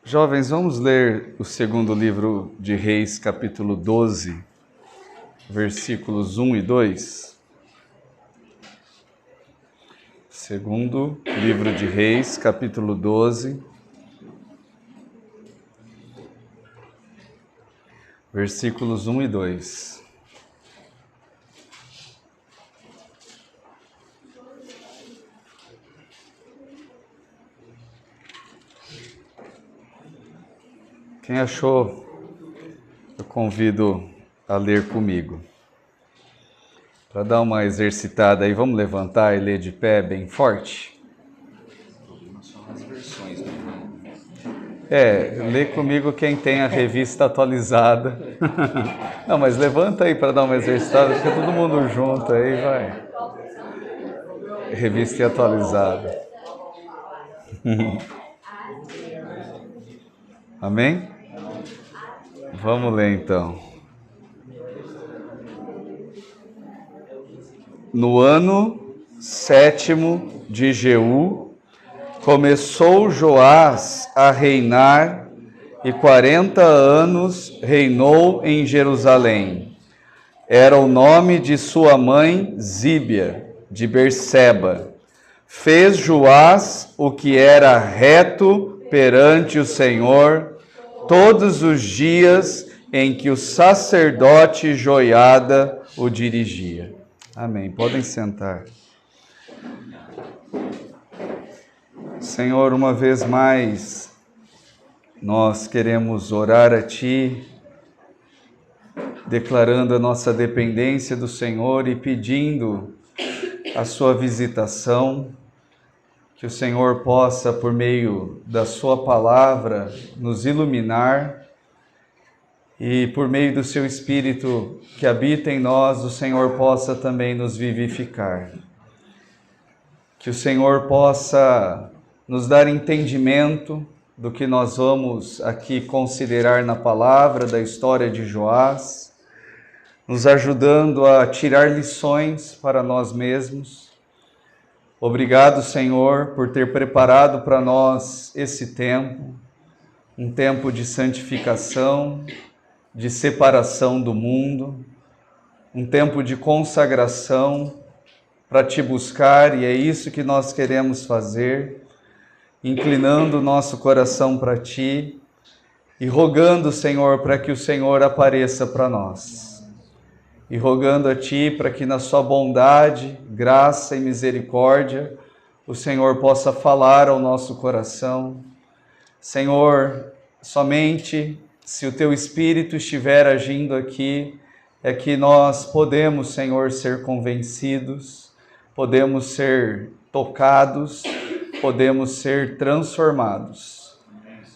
Jovens, vamos ler o segundo livro de Reis, capítulo 12, versículos 1 e 2. Segundo livro de Reis, capítulo 12, versículos 1 e 2. Quem achou, eu convido a ler comigo. Para dar uma exercitada aí, vamos levantar e ler de pé bem forte? São as versões, Lê comigo quem tem a revista atualizada. Não, mas levanta aí para dar uma exercitada, fica todo mundo junto aí, vai. Revista atualizada. Amém? Vamos ler então. No ano 7º de Jeú, começou Joás a reinar e 40 anos reinou em Jerusalém. Era o nome de sua mãe Zíbia, de Berseba. Fez Joás o que era reto perante o Senhor todos os dias em que o sacerdote Joiada o dirigia. Amém. Podem sentar. Senhor, uma vez mais, nós queremos orar a Ti, declarando a nossa dependência do Senhor e pedindo a Sua visitação, que o Senhor possa, por meio da Sua palavra, nos iluminar e, por meio do Seu Espírito que habita em nós, o Senhor possa também nos vivificar. Que o Senhor possa nos dar entendimento do que nós vamos aqui considerar na palavra da história de Joás, nos ajudando a tirar lições para nós mesmos. Obrigado, Senhor, por ter preparado para nós esse tempo, um tempo de santificação, de separação do mundo, um tempo de consagração para Te buscar, e é isso que nós queremos fazer, inclinando o nosso coração para Ti e rogando, Senhor, para que o Senhor apareça para nós. E rogando a Ti para que na Sua bondade, graça e misericórdia, o Senhor possa falar ao nosso coração. Senhor, somente se o Teu Espírito estiver agindo aqui, é que nós podemos, Senhor, ser convencidos, podemos ser tocados, podemos ser transformados.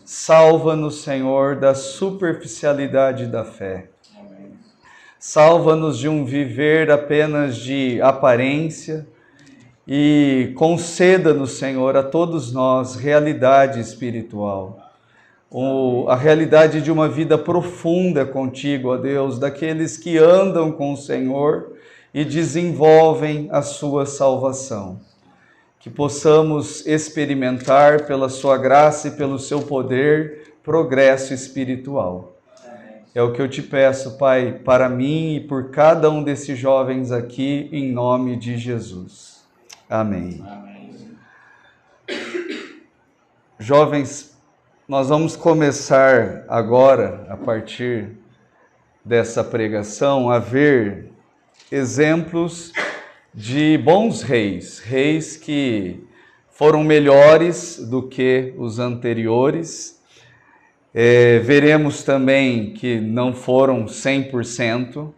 Salva-nos, Senhor, da superficialidade da fé. Salva-nos de um viver apenas de aparência e conceda-nos, Senhor, a todos nós realidade espiritual. A realidade de uma vida profunda contigo, ó Deus, daqueles que andam com o Senhor e desenvolvem a sua salvação. Que possamos experimentar pela sua graça e pelo seu poder progresso espiritual. É o que eu te peço, Pai, para mim e por cada um desses jovens aqui, em nome de Jesus. Amém. Amém. Jovens, nós vamos começar agora, a partir dessa pregação, a ver exemplos de bons reis, reis que foram melhores do que os anteriores. Veremos também que não foram 100%,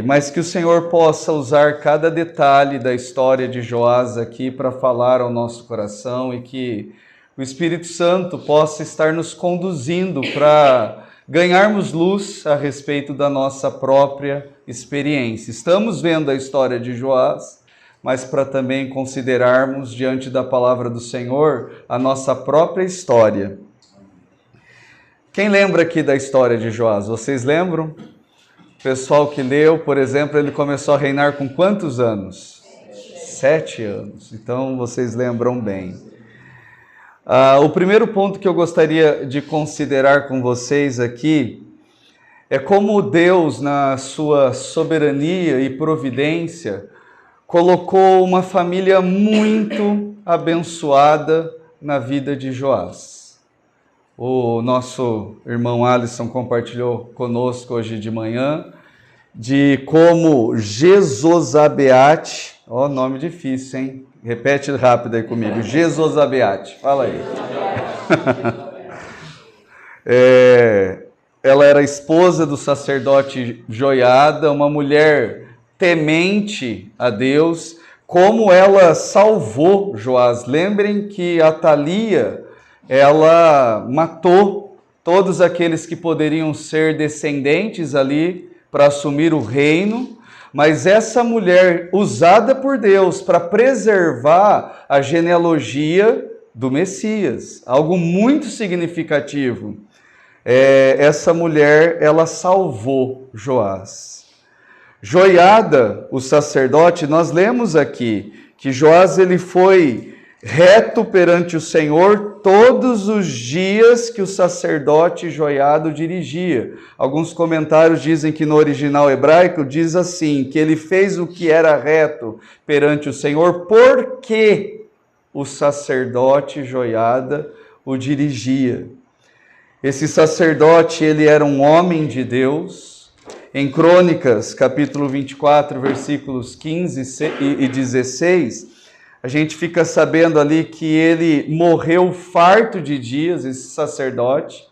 mas que o Senhor possa usar cada detalhe da história de Joás aqui para falar ao nosso coração e que o Espírito Santo possa estar nos conduzindo para ganharmos luz a respeito da nossa própria experiência. Estamos vendo a história de Joás, mas para também considerarmos diante da palavra do Senhor a nossa própria história. Quem lembra aqui da história de Joás? Vocês lembram? O pessoal que leu, por exemplo, ele começou a reinar com quantos anos? 7 anos. Então, vocês lembram bem. O primeiro ponto que eu gostaria de considerar com vocês aqui é como Deus, na sua soberania e providência, colocou uma família muito abençoada na vida de Joás. O nosso irmão Alisson compartilhou conosco hoje de manhã de como Jezozabeate, nome difícil, hein? Repete rápido aí comigo, Jezozabeate, fala aí. Ela era esposa do sacerdote Joiada, uma mulher temente a Deus, como ela salvou Joás. Lembrem que Atalia, ela matou todos aqueles que poderiam ser descendentes ali para assumir o reino, mas essa mulher usada por Deus para preservar a genealogia do Messias, algo muito significativo. Essa mulher, ela salvou Joás. Joiada, o sacerdote, nós lemos aqui que Joás ele foi reto perante o Senhor todos os dias que o sacerdote Joiada o dirigia. Alguns comentários dizem que no original hebraico diz assim, que ele fez o que era reto perante o Senhor porque o sacerdote Joiada o dirigia. Esse sacerdote, ele era um homem de Deus. Em Crônicas, capítulo 24, versículos 15 e 16, a gente fica sabendo ali que ele morreu farto de dias, esse sacerdote,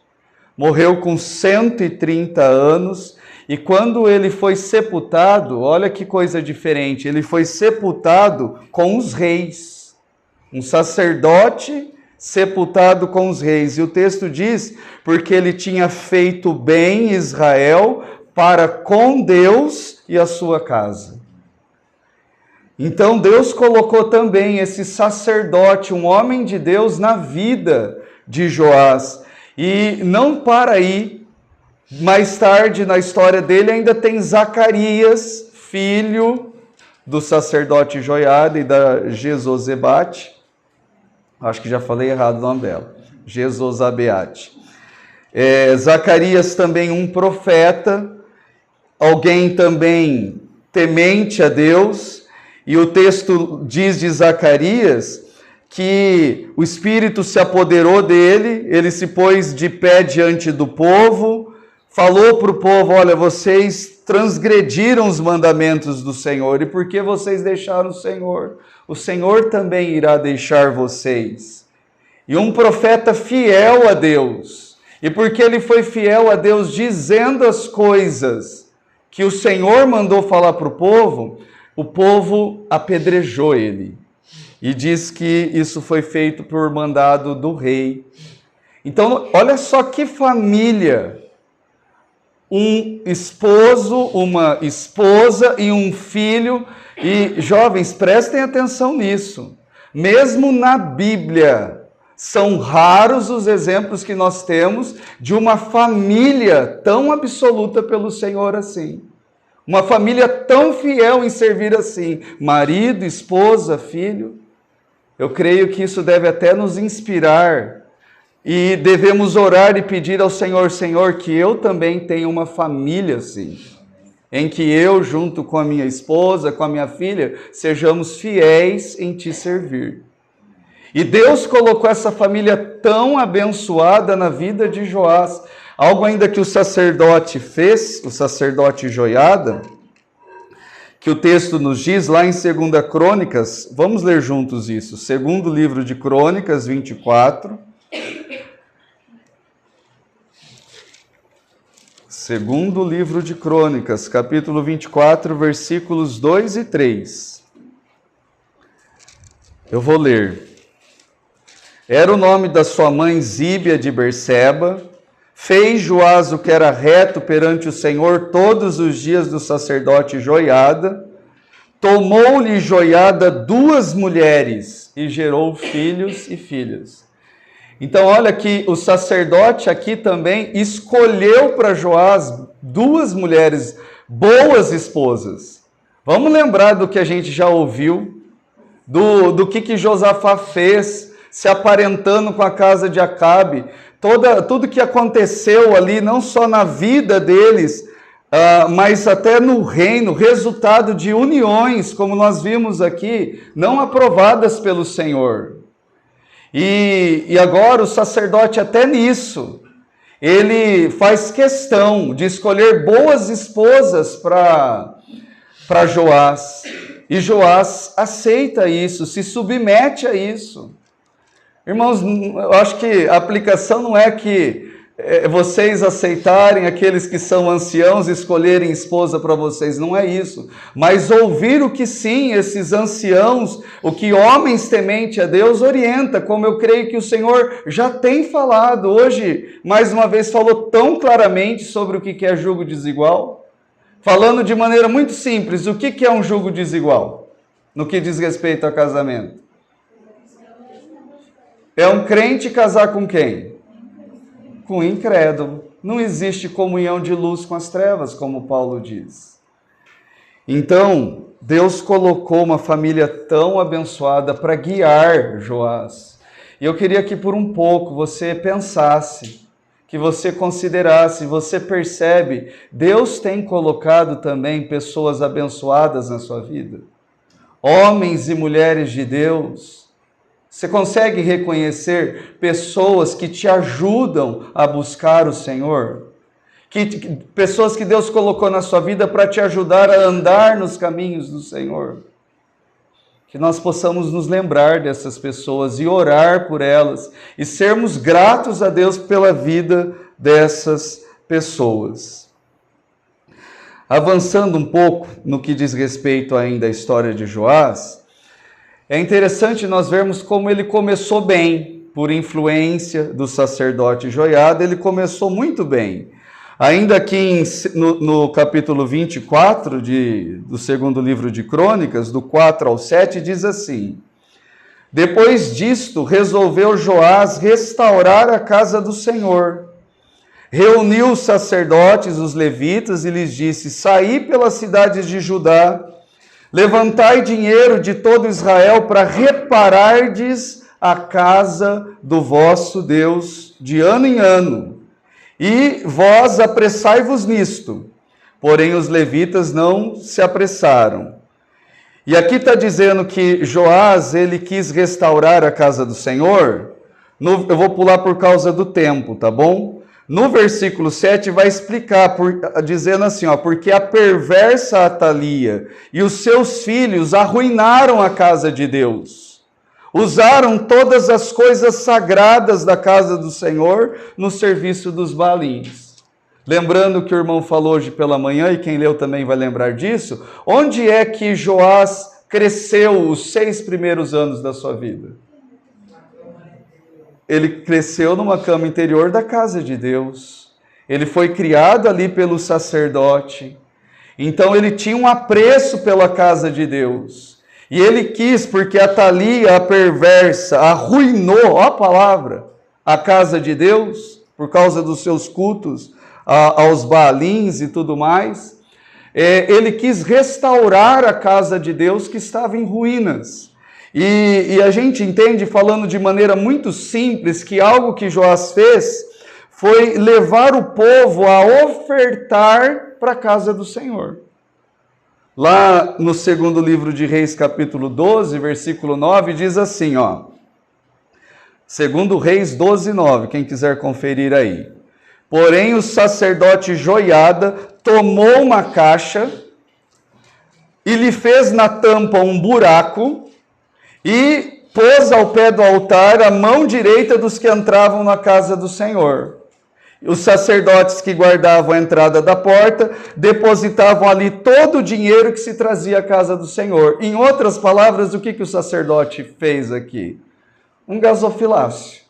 morreu com 130 anos, e quando ele foi sepultado, olha que coisa diferente, ele foi sepultado com os reis, um sacerdote sepultado com os reis, e o texto diz, porque ele tinha feito bem Israel para com Deus e a sua casa. Então Deus colocou também esse sacerdote, um homem de Deus, na vida de Joás. E não para aí, mais tarde na história dele ainda tem Zacarias, filho do sacerdote Joiada e da Jezozabade. Acho que já falei errado o nome dela. Jezozabeate. Zacarias também um profeta, alguém também temente a Deus. E o texto diz de Zacarias que o Espírito se apoderou dele, ele se pôs de pé diante do povo, falou para o povo, olha, vocês transgrediram os mandamentos do Senhor, e por que vocês deixaram o Senhor também irá deixar vocês. E um profeta fiel a Deus, e porque ele foi fiel a Deus dizendo as coisas que o Senhor mandou falar para o povo apedrejou ele. E diz que isso foi feito por mandado do rei. Então, olha só que família. Um esposo, uma esposa e um filho. E, jovens, prestem atenção nisso. Mesmo na Bíblia, são raros os exemplos que nós temos de uma família tão absoluta pelo Senhor assim. Uma família tão fiel em servir assim, marido, esposa, filho. Eu creio que isso deve até nos inspirar e devemos orar e pedir ao Senhor, Senhor, que eu também tenha uma família assim, em que eu, junto com a minha esposa, com a minha filha, sejamos fiéis em te servir. E Deus colocou essa família tão abençoada na vida de Joás. Algo ainda que o sacerdote fez, o sacerdote Joiada, que o texto nos diz lá em 2 Crônicas, vamos ler juntos isso, segundo livro de Crônicas 24, segundo livro de Crônicas, capítulo 24, versículos 2 e 3. Eu vou ler. Era o nome da sua mãe Zíbia de Berseba. Fez Joás o que era reto perante o Senhor todos os dias do sacerdote Joiada. Tomou-lhe Joiada 2 mulheres e gerou filhos e filhas. Então olha que o sacerdote aqui também escolheu para Joás 2 mulheres, boas esposas. Vamos lembrar do que a gente já ouviu, do que Josafá fez. se aparentando com a casa de Acabe. Tudo que aconteceu ali, não só na vida deles, mas até no reino, resultado de uniões, como nós vimos aqui, não aprovadas pelo Senhor. E agora o sacerdote, até nisso, ele faz questão de escolher boas esposas para Joás. E Joás aceita isso, se submete a isso. Irmãos, eu acho que a aplicação não é que vocês aceitarem aqueles que são anciãos, escolherem esposa para vocês, não é isso. Mas ouvir o que sim, esses anciãos, o que homens tementes a Deus orienta, como eu creio que o Senhor já tem falado. Hoje, mais uma vez, falou tão claramente sobre o que é julgo desigual, falando de maneira muito simples, o que é um julgo desigual, no que diz respeito a casamento. É um crente casar com quem? Com um incrédulo. Não existe comunhão de luz com as trevas, como Paulo diz. Então, Deus colocou uma família tão abençoada para guiar Joás. E eu queria que por um pouco você pensasse, que você considerasse, você percebe, Deus tem colocado também pessoas abençoadas na sua vida. Homens e mulheres de Deus. Você consegue reconhecer pessoas que te ajudam a buscar o Senhor? Pessoas que Deus colocou na sua vida para te ajudar a andar nos caminhos do Senhor. Que nós possamos nos lembrar dessas pessoas e orar por elas e sermos gratos a Deus pela vida dessas pessoas. Avançando um pouco no que diz respeito ainda à história de Joás, é interessante nós vermos como ele começou bem, por influência do sacerdote Joiada, ele começou muito bem. Ainda aqui no capítulo 24 do segundo livro de Crônicas, do 4 ao 7, diz assim: Depois disto, resolveu Joás restaurar a casa do Senhor. Reuniu os sacerdotes, os levitas, e lhes disse: Saí pelas cidades de Judá, levantai dinheiro de todo Israel para reparardes a casa do vosso Deus de ano em ano. E vós apressai-vos nisto. Porém os levitas não se apressaram. E aqui está dizendo que Joás, ele quis restaurar a casa do Senhor. Eu vou pular por causa do tempo, tá bom? No versículo 7 vai explicar, dizendo assim, porque a perversa Atalia e os seus filhos arruinaram a casa de Deus. Usaram todas as coisas sagradas da casa do Senhor no serviço dos Baalins. Lembrando que o irmão falou hoje pela manhã, e quem leu também vai lembrar disso, onde é que Joás cresceu os 6 primeiros anos da sua vida? Ele cresceu numa cama interior da casa de Deus. Ele foi criado ali pelo sacerdote. Então ele tinha um apreço pela casa de Deus. E ele quis, porque a Atalia, a perversa, arruinou, ó a palavra, a casa de Deus, por causa dos seus cultos aos Baalins e tudo mais. Ele quis restaurar a casa de Deus que estava em ruínas. E a gente entende, falando de maneira muito simples, que algo que Joás fez foi levar o povo a ofertar para a casa do Senhor. Lá no segundo livro de Reis, capítulo 12, versículo 9, diz assim, segundo Reis 12, 9, quem quiser conferir aí. Porém o sacerdote Joiada tomou uma caixa e lhe fez na tampa um buraco, e pôs ao pé do altar a mão direita dos que entravam na casa do Senhor. Os sacerdotes que guardavam a entrada da porta depositavam ali todo o dinheiro que se trazia à casa do Senhor. Em outras palavras, o que o sacerdote fez aqui? Um gasofilácio.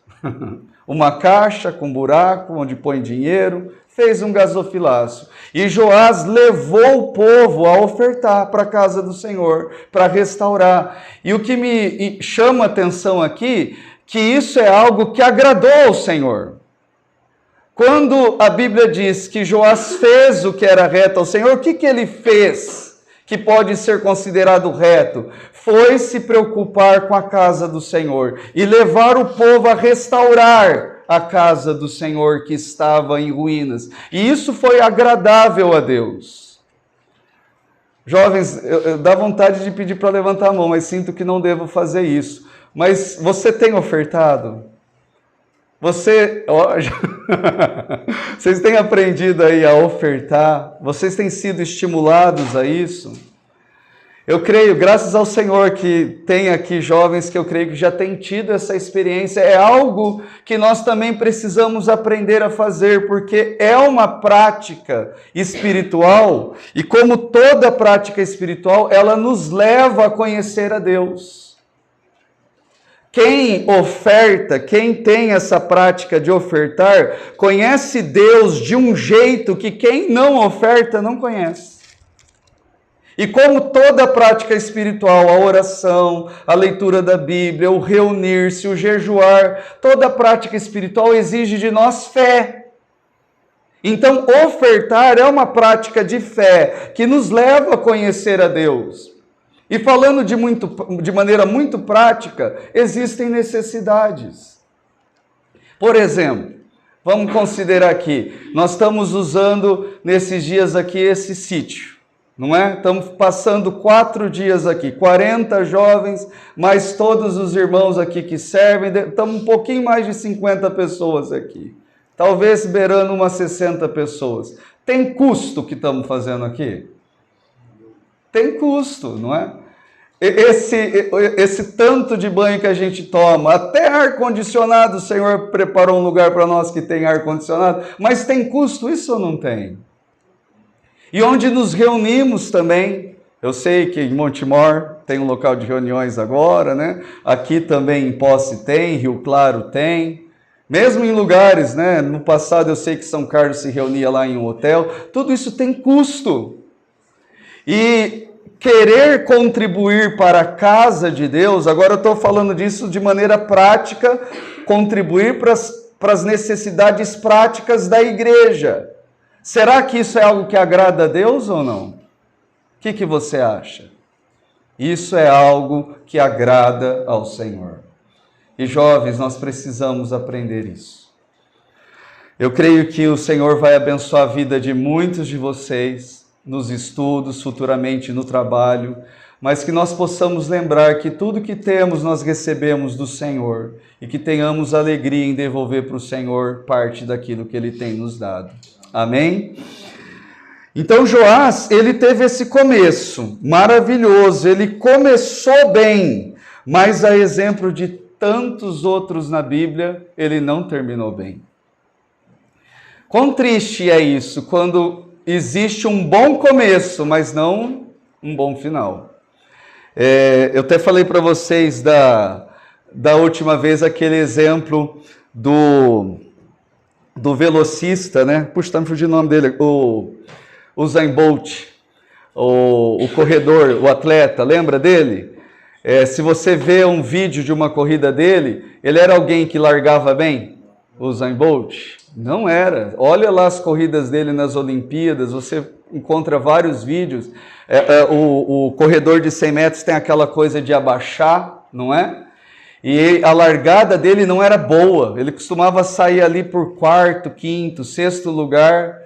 Uma caixa com buraco onde põe dinheiro, fez um gasofilácio. E Joás levou o povo a ofertar para a casa do Senhor, para restaurar. E o que me chama a atenção aqui, que isso é algo que agradou ao Senhor. Quando a Bíblia diz que Joás fez o que era reto ao Senhor, o que ele fez que pode ser considerado reto, foi se preocupar com a casa do Senhor e levar o povo a restaurar a casa do Senhor que estava em ruínas. E isso foi agradável a Deus. Jovens, dá vontade de pedir para levantar a mão, mas sinto que não devo fazer isso. Mas você tem ofertado? Vocês têm aprendido aí a ofertar? Vocês têm sido estimulados a isso? Eu creio, graças ao Senhor, que tem aqui jovens que eu creio que já têm tido essa experiência. É algo que nós também precisamos aprender a fazer, porque é uma prática espiritual, e como toda prática espiritual, ela nos leva a conhecer a Deus. Quem oferta, quem tem essa prática de ofertar, conhece Deus de um jeito que quem não oferta não conhece. E como toda prática espiritual, a oração, a leitura da Bíblia, o reunir-se, o jejuar, toda prática espiritual exige de nós fé. Então, ofertar é uma prática de fé que nos leva a conhecer a Deus. E falando de maneira muito prática, existem necessidades. Por exemplo, vamos considerar aqui, nós estamos usando nesses dias aqui esse sítio, não é? Estamos passando 4 dias aqui, 40 jovens, mais todos os irmãos aqui que servem, estamos um pouquinho mais de 50 pessoas aqui, talvez beirando umas 60 pessoas. Tem custo o que estamos fazendo aqui? Tem custo, não é? Esse tanto de banho que a gente toma, até ar-condicionado, o Senhor preparou um lugar para nós que tem ar-condicionado, mas tem custo isso ou não tem? E onde nos reunimos também, eu sei que em Montemor tem um local de reuniões agora, né? Aqui também em Posse tem, Rio Claro tem, mesmo em lugares, né? No passado eu sei que São Carlos se reunia lá em um hotel, tudo isso tem custo. E querer contribuir para a casa de Deus, agora eu estou falando disso de maneira prática, contribuir para as necessidades práticas da igreja. Será que isso é algo que agrada a Deus ou não? O que você acha? Isso é algo que agrada ao Senhor. E jovens, nós precisamos aprender isso. Eu creio que o Senhor vai abençoar a vida de muitos de vocês, nos estudos, futuramente no trabalho, mas que nós possamos lembrar que tudo que temos nós recebemos do Senhor e que tenhamos alegria em devolver para o Senhor parte daquilo que Ele tem nos dado. Amém? Então Joás, ele teve esse começo maravilhoso, ele começou bem, mas a exemplo de tantos outros na Bíblia, ele não terminou bem. Quão triste é isso, quando existe um bom começo, mas não um bom final. Eu até falei para vocês da última vez aquele exemplo do velocista, né? Puxa, está me fugindo o nome dele. O Usain Bolt, o corredor, o atleta, lembra dele? Se você vê um vídeo de uma corrida dele, ele era alguém que largava bem? O Usain Bolt? Não era. Olha lá as corridas dele nas Olimpíadas, você encontra vários vídeos. O corredor de 100 metros tem aquela coisa de abaixar, não é? E a largada dele não era boa. Ele costumava sair ali por 4º, 5º, 6º lugar.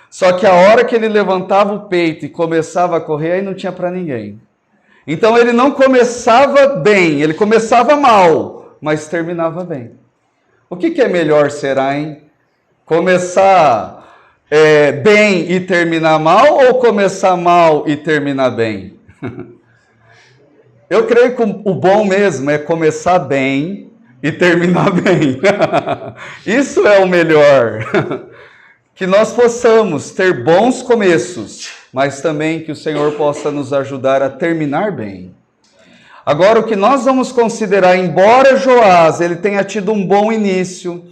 Só que a hora que ele levantava o peito e começava a correr, aí não tinha para ninguém. Então ele não começava bem, ele começava mal, mas terminava bem. O que é melhor será, hein? Começar bem e terminar mal ou começar mal e terminar bem? Eu creio que o bom mesmo é começar bem e terminar bem. Isso é o melhor. Que nós possamos ter bons começos, mas também que o Senhor possa nos ajudar a terminar bem. Agora, o que nós vamos considerar, embora Joás ele tenha tido um bom início,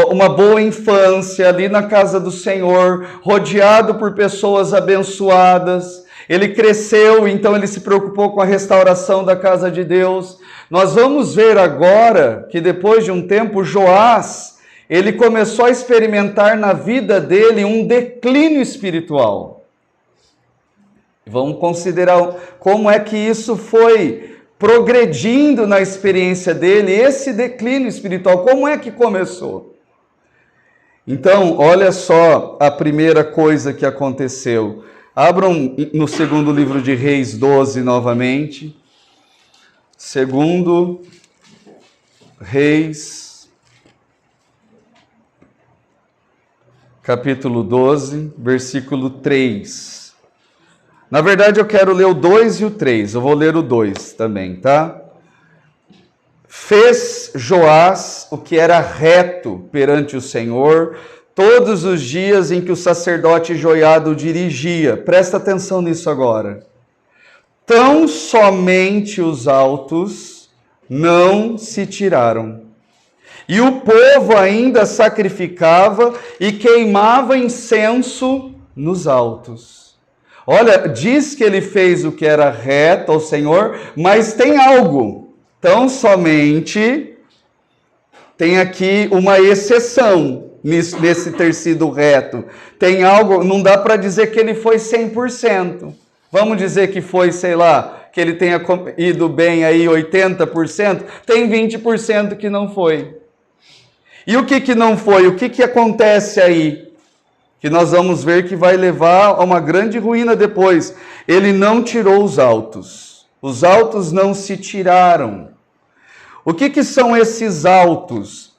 uma boa infância ali na casa do Senhor, rodeado por pessoas abençoadas, ele cresceu, então ele se preocupou com a restauração da casa de Deus. Nós vamos ver agora que depois de um tempo, Joás, ele começou a experimentar na vida dele um declínio espiritual. Vamos considerar como é que isso foi progredindo na experiência dele, esse declínio espiritual, como é que começou? Então, olha só a primeira coisa que aconteceu. Abram no segundo livro de Reis 12 novamente. Segundo Reis, capítulo 12, versículo 3. Na verdade, eu quero ler o 2 e o 3. Eu vou ler o 2 também, tá? Fez Joás o que era reto perante o Senhor todos os dias em que o sacerdote Joiada o dirigia. Presta atenção nisso agora. Tão somente os altos não se tiraram. E o povo ainda sacrificava e queimava incenso nos altos. Olha, diz que ele fez o que era reto ao Senhor, mas tem algo. Tão somente tem aqui uma exceção nesse ter sido reto. Tem algo, não dá para dizer que ele foi 100%. Vamos dizer que foi, sei lá, que ele tenha ido bem aí 80%, tem 20% que não foi. E o que não foi? O que acontece aí? Que nós vamos ver que vai levar a uma grande ruína depois. Ele não tirou os altos. Os altos não se tiraram. O que são esses altos?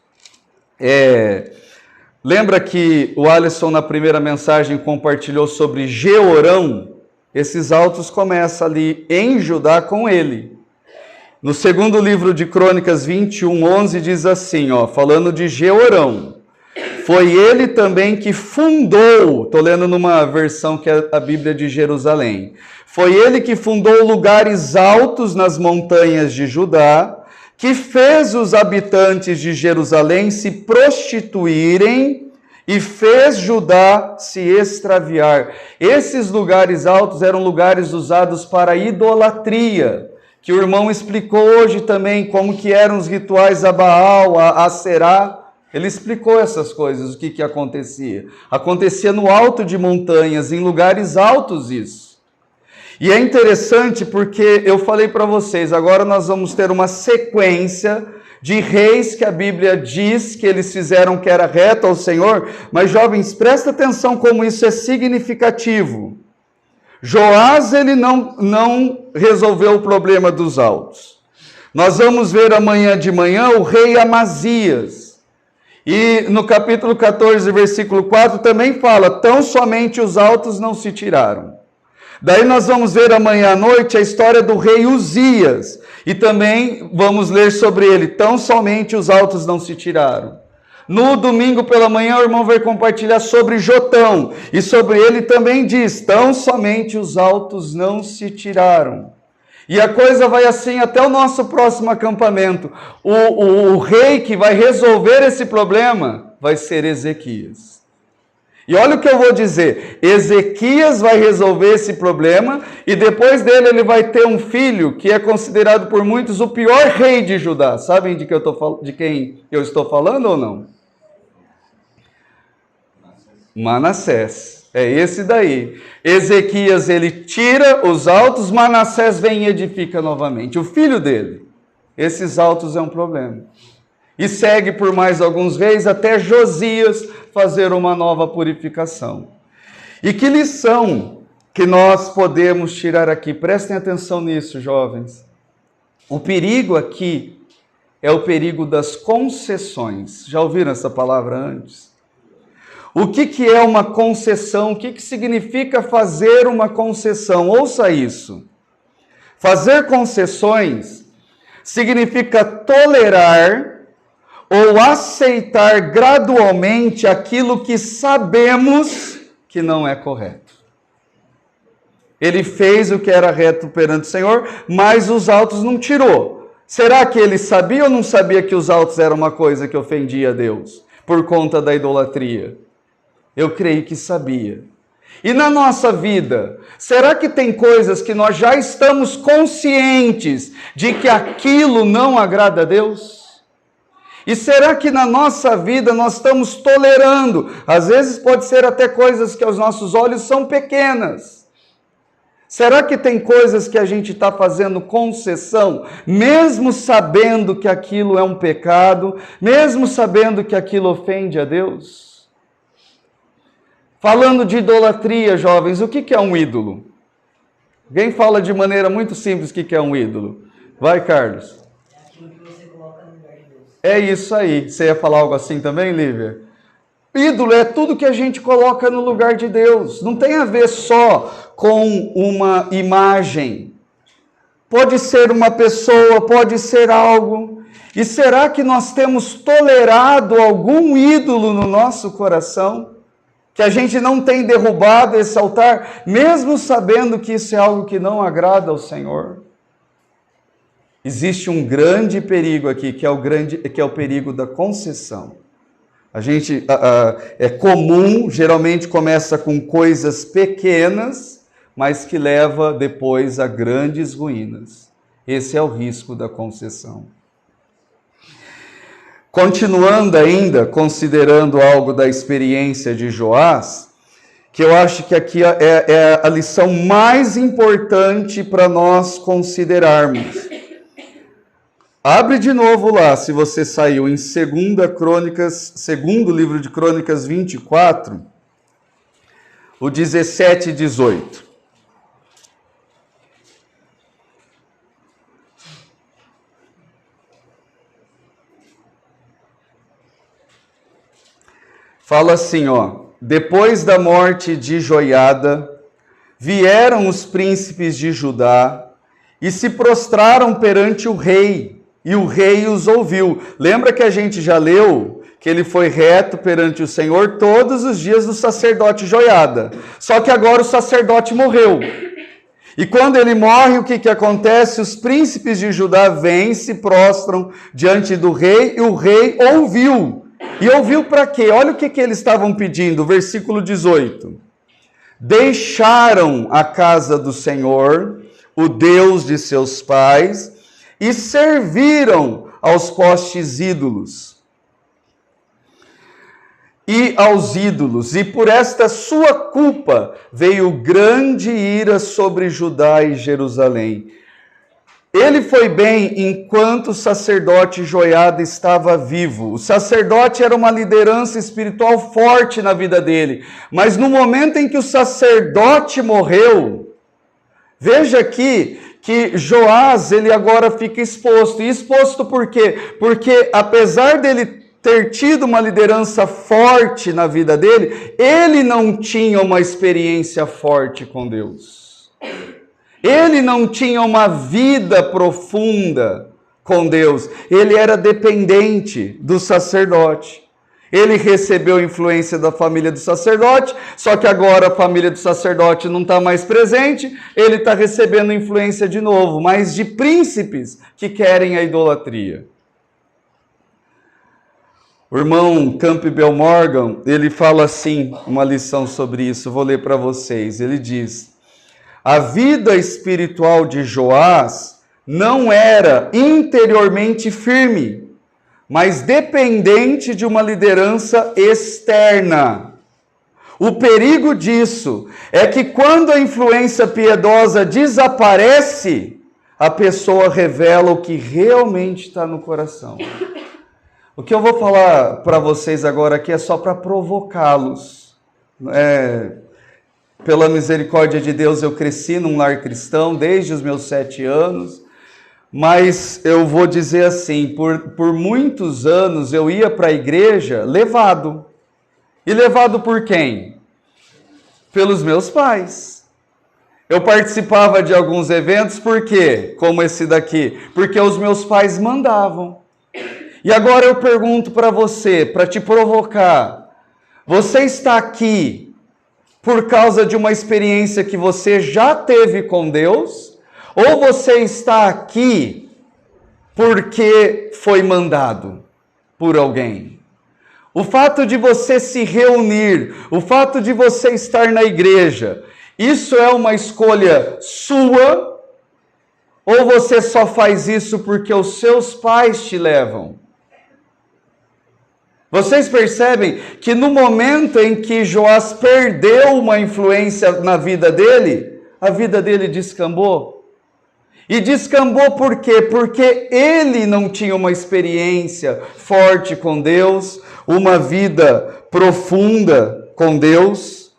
Lembra que o Alisson na primeira mensagem compartilhou sobre Jeorão? Esses altos começam ali em Judá com ele. No segundo livro de Crônicas 21:11 diz assim, falando de Jeorão. Foi ele também que fundou, estou lendo numa versão que é a Bíblia de Jerusalém. Foi ele que fundou lugares altos nas montanhas de Judá, que fez os habitantes de Jerusalém se prostituírem e fez Judá se extraviar. Esses lugares altos eram lugares usados para idolatria, que o irmão explicou hoje também como que eram os rituais a Baal, a Aserá. Ele explicou essas coisas, o que acontecia. Acontecia no alto de montanhas, em lugares altos isso. E é interessante porque eu falei para vocês, agora nós vamos ter uma sequência de reis que a Bíblia diz que eles fizeram que era reto ao Senhor, mas jovens, presta atenção como isso é significativo. Joás, ele não resolveu o problema dos altos. Nós vamos ver amanhã de manhã o rei Amazias. E no capítulo 14, versículo 4, também fala, tão somente os altos não se tiraram. Daí nós vamos ver amanhã à noite a história do rei Uzias. E também vamos ler sobre ele, tão somente os altos não se tiraram. No domingo pela manhã o irmão vai compartilhar sobre Jotão. E sobre ele também diz, tão somente os altos não se tiraram. E a coisa vai assim até o nosso próximo acampamento. O rei que vai resolver esse problema vai ser Ezequias. E olha o que eu vou dizer. Ezequias vai resolver esse problema e depois dele ele vai ter um filho que é considerado por muitos o pior rei de Judá. Sabem de quem eu estou falando ou não? Manassés. É esse daí. Ezequias, ele tira os altos, Manassés vem e edifica novamente. O filho dele. Esses altos é um problema. E segue por mais alguns reis, até Josias fazer uma nova purificação. E que lição que nós podemos tirar aqui? Prestem atenção nisso, jovens. O perigo aqui é o perigo das concessões. Já ouviram essa palavra antes? O que é uma concessão? O que significa fazer uma concessão? Ouça isso. Fazer concessões significa tolerar ou aceitar gradualmente aquilo que sabemos que não é correto. Ele fez o que era reto perante o Senhor, mas os altos não tirou. Será que ele sabia ou não sabia que os altos eram uma coisa que ofendia a Deus por conta da idolatria? Eu creio que sabia. E na nossa vida, será que tem coisas que nós já estamos conscientes de que aquilo não agrada a Deus? E será que na nossa vida nós estamos tolerando? Às vezes pode ser até coisas que aos nossos olhos são pequenas. Será que tem coisas que a gente está fazendo concessão, mesmo sabendo que aquilo é um pecado, mesmo sabendo que aquilo ofende a Deus? Falando de idolatria, jovens, o que é um ídolo? Alguém fala de maneira muito simples o que é um ídolo. Vai, Carlos. É aquilo que você coloca no lugar de Deus. É isso aí. Você ia falar algo assim também, Lívia? Ídolo é tudo que a gente coloca no lugar de Deus. Não tem a ver só com uma imagem. Pode ser uma pessoa, pode ser algo. E será que nós temos tolerado algum ídolo no nosso coração? Que a gente não tem derrubado esse altar, mesmo sabendo que isso é algo que não agrada ao Senhor? Existe um grande perigo aqui, que é o perigo da concessão. É comum, geralmente começa com coisas pequenas, mas que leva depois a grandes ruínas. Esse é o risco da concessão. Continuando ainda, considerando algo da experiência de Joás, que eu acho que aqui é a lição mais importante para nós considerarmos. Abre de novo lá, se você saiu, em segundo livro de Crônicas 24, o 17 e 18. Fala assim, ó: depois da morte de Joiada, vieram os príncipes de Judá e se prostraram perante o rei. E o rei os ouviu. Lembra que a gente já leu que ele foi reto perante o Senhor todos os dias do sacerdote Joiada. Só que agora o sacerdote morreu. E quando ele morre, o que acontece? Os príncipes de Judá vêm, se prostram diante do rei, e o rei ouviu. E ouviu para quê? Olha o que eles estavam pedindo, versículo 18. Deixaram a casa do Senhor, o Deus de seus pais, e serviram aos postes ídolos e aos ídolos, e por esta sua culpa veio grande ira sobre Judá e Jerusalém. Ele foi bem enquanto o sacerdote Joiada estava vivo. O sacerdote era uma liderança espiritual forte na vida dele, mas no momento em que o sacerdote morreu, veja aqui que Joás, ele agora fica exposto. E exposto por quê? Porque apesar dele ter tido uma liderança forte na vida dele, ele não tinha uma experiência forte com Deus. Ele não tinha uma vida profunda com Deus. Ele era dependente do sacerdote. Ele recebeu influência da família do sacerdote, só que agora a família do sacerdote não está mais presente, ele está recebendo influência de novo, mas de príncipes que querem a idolatria. O irmão Campbell Morgan, ele fala assim, uma lição sobre isso, vou ler para vocês. Ele diz: a vida espiritual de Joás não era interiormente firme, mas dependente de uma liderança externa. O perigo disso é que quando a influência piedosa desaparece, a pessoa revela o que realmente está no coração. O que eu vou falar para vocês agora aqui é só para provocá-los. Pela misericórdia de Deus, eu cresci num lar cristão desde os meus 7 anos. Mas eu vou dizer assim, por muitos anos eu ia para a igreja levado. E levado por quem? Pelos meus pais. Eu participava de alguns eventos, por quê? Como esse daqui. Porque os meus pais mandavam. E agora eu pergunto para você, para te provocar. Você está aqui por causa de uma experiência que você já teve com Deus? Ou você está aqui porque foi mandado por alguém? O fato de você se reunir, o fato de você estar na igreja, isso é uma escolha sua? Ou você só faz isso porque os seus pais te levam? Vocês percebem que no momento em que Joás perdeu uma influência na vida dele, a vida dele descambou. E descambou por quê? Porque ele não tinha uma experiência forte com Deus, uma vida profunda com Deus.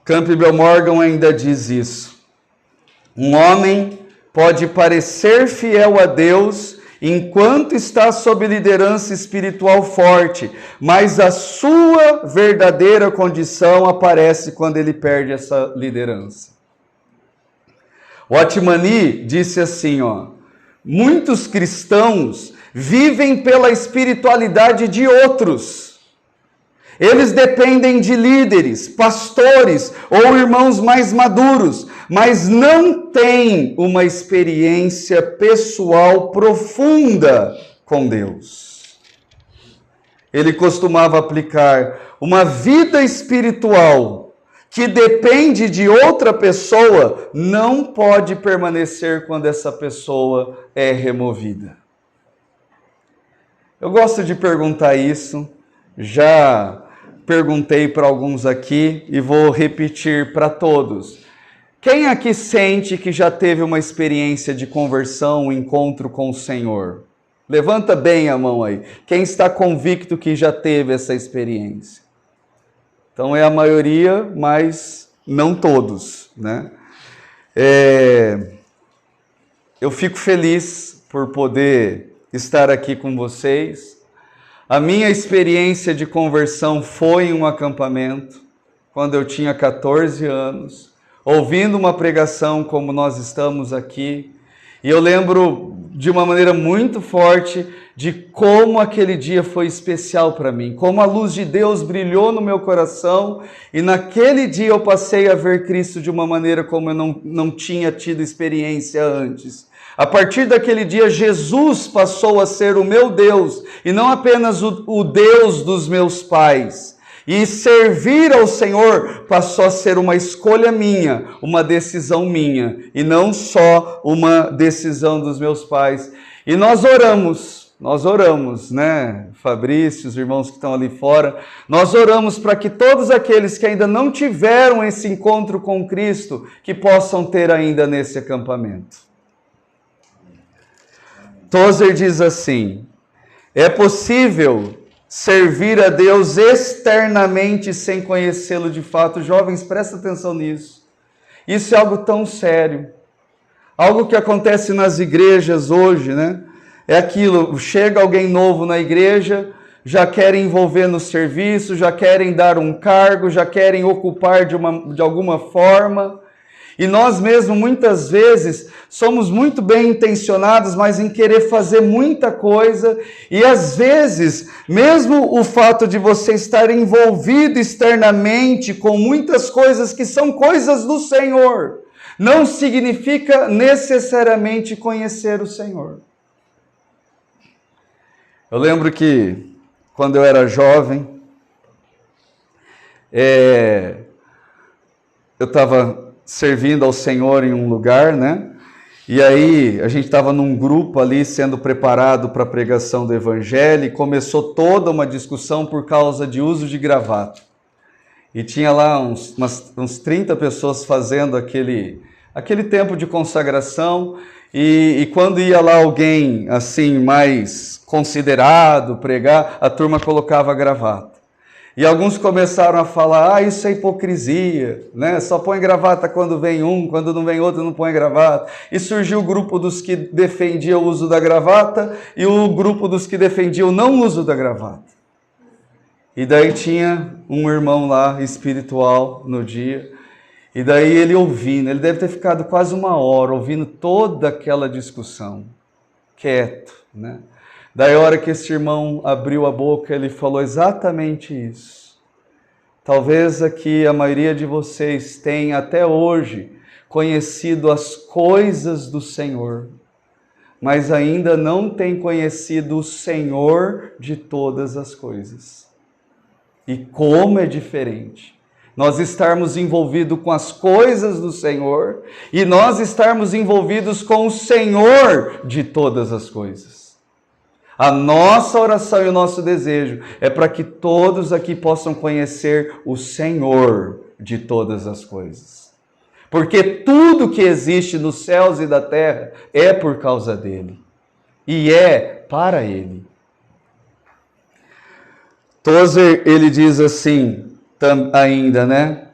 Campbell Morgan ainda diz isso. Um homem pode parecer fiel a Deus enquanto está sob liderança espiritual forte, mas a sua verdadeira condição aparece quando ele perde essa liderança. Watmani disse assim, muitos cristãos vivem pela espiritualidade de outros. Eles dependem de líderes, pastores ou irmãos mais maduros, mas não têm uma experiência pessoal profunda com Deus. Ele costumava aplicar uma vida espiritual que depende de outra pessoa, não pode permanecer quando essa pessoa é removida. Eu gosto de perguntar isso, já perguntei para alguns aqui e vou repetir para todos. Quem aqui sente que já teve uma experiência de conversão, um encontro com o Senhor? Levanta bem a mão aí. Quem está convicto que já teve essa experiência? Então é a maioria, mas não todos, né? Eu fico feliz por poder estar aqui com vocês. A minha experiência de conversão foi em um acampamento, quando eu tinha 14 anos, ouvindo uma pregação como nós estamos aqui. E eu lembro de uma maneira muito forte de como aquele dia foi especial para mim, como a luz de Deus brilhou no meu coração, e naquele dia eu passei a ver Cristo de uma maneira como eu não tinha tido experiência antes. A partir daquele dia, Jesus passou a ser o meu Deus, e não apenas o Deus dos meus pais. E servir ao Senhor passou a ser uma escolha minha, uma decisão minha, e não só uma decisão dos meus pais. E nós oramos, né? Fabrício, os irmãos que estão ali fora, nós oramos para que todos aqueles que ainda não tiveram esse encontro com Cristo, que possam ter ainda nesse acampamento. Tozer diz assim: é possível servir a Deus externamente sem conhecê-lo de fato. Jovens, presta atenção nisso. Isso é algo tão sério. Algo que acontece nas igrejas hoje, né? É aquilo, chega alguém novo na igreja, já querem envolver no serviço, já querem dar um cargo, já querem ocupar de alguma forma. E nós mesmos, muitas vezes, somos muito bem intencionados, mas em querer fazer muita coisa. E às vezes, mesmo o fato de você estar envolvido externamente com muitas coisas que são coisas do Senhor, não significa necessariamente conhecer o Senhor. Eu lembro que, quando eu era jovem, eu estava servindo ao Senhor em um lugar, né? E aí a gente estava num grupo ali sendo preparado para a pregação do Evangelho e começou toda uma discussão por causa de uso de gravata. E tinha lá uns 30 pessoas fazendo aquele tempo de consagração e quando ia lá alguém assim mais considerado pregar, a turma colocava gravata. E alguns começaram a falar, isso é hipocrisia, né? Só põe gravata quando vem um, quando não vem outro não põe gravata. E surgiu o grupo dos que defendiam o uso da gravata e o grupo dos que defendiam o não uso da gravata. E daí tinha um irmão lá, espiritual, no dia, e daí ele ouvindo, ele deve ter ficado quase 1 hora ouvindo toda aquela discussão, quieto, né? Daí a hora que esse irmão abriu a boca, ele falou exatamente isso. Talvez aqui a maioria de vocês tenha até hoje conhecido as coisas do Senhor, mas ainda não tem conhecido o Senhor de todas as coisas. E como é diferente nós estarmos envolvidos com as coisas do Senhor e nós estarmos envolvidos com o Senhor de todas as coisas. A nossa oração e o nosso desejo é para que todos aqui possam conhecer o Senhor de todas as coisas. Porque tudo que existe nos céus e da terra é por causa dele. E é para ele. Tozer, ele diz assim, ainda, né?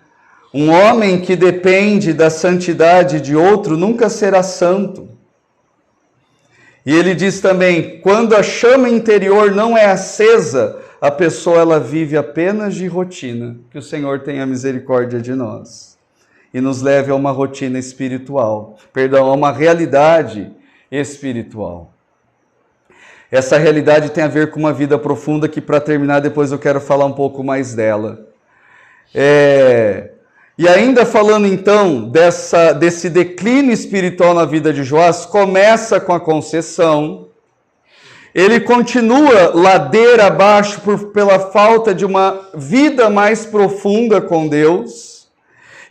Um homem que depende da santidade de outro nunca será santo. E ele diz também, quando a chama interior não é acesa, a pessoa ela vive apenas de rotina. Que o Senhor tenha misericórdia de nós e nos leve a uma rotina espiritual, a uma realidade espiritual. Essa realidade tem a ver com uma vida profunda que, para terminar, depois eu quero falar um pouco mais dela. E ainda falando então desse declínio espiritual na vida de Joás, começa com a concessão, ele continua ladeira abaixo pela falta de uma vida mais profunda com Deus,